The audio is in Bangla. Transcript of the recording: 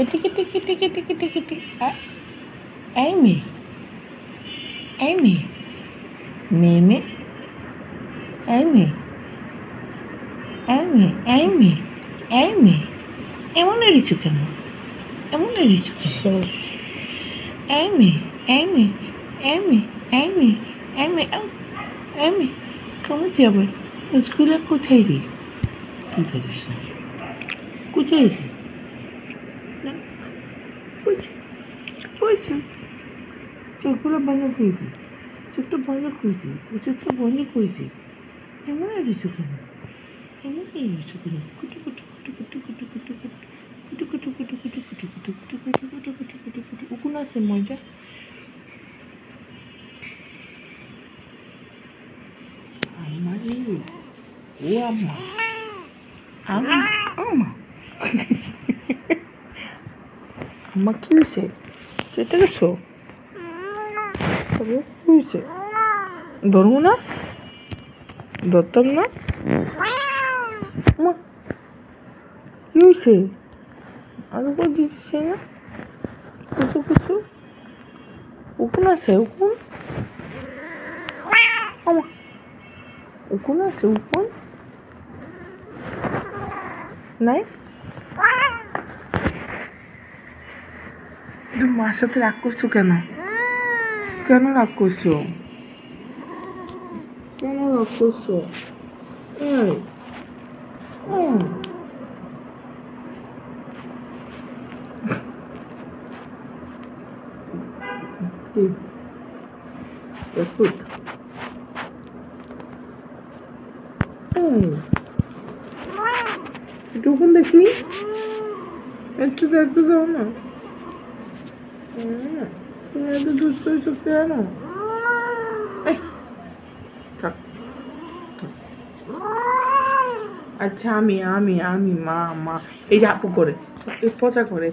কেটে কেটে কেটে কেটে কেটে কেটে এই মেয়ে এই মেয়ে মেয়ে মেয়ে এই মেয়ে এই মেয়ে এই মেয়ে এই মেয়ে এমন এড়িয়েছো কেন এমন এড়িয়েছো কেন এই মেয়ে এই মেয়ে এই মেয়ে এই মেয়ে এই মেয়ে এই মেয়ে কেমন যাবে স্কুলে কোথায় রে তুই ধরিস না কোথায় রে বুঝছি চোখগুলো বন্ধ করেছি চোখটা বন্ধ করেছি ও চোখটা বন্ধ করেছি এমন এড়িয়েছো কেন এমন এড়িয়েছো কেন কুটু কুটু কুটু কুটু কুটু কুটু কুটু কুটু কুটু কুটু কুটু কুটু কুটু কুটু কুটু কুটু কুটু কুটু উকুন আছে মজা আমারে ও আম্মা আম্মা আম্মা আম্মা কি হয়েছে চেতে গেছো তবে কি হয়েছে ধরবো না ধরতাম না মা কি হয়েছে আরো বলছিস না কিছু কিছু উকুন আছে উকুন আমা উকুন আছে উকুন নাই তুমি মার সাথে রাগ করছো কেন কেন রাগ করছো কেন রাগ করছো একটুকুন দেখি একটু দেখতে দাও না তুমি এত দুষ্ট হয়েছো কেন থাক আচ্ছা আমি আমি আমি মা মা এই যে আপু করে পচা করে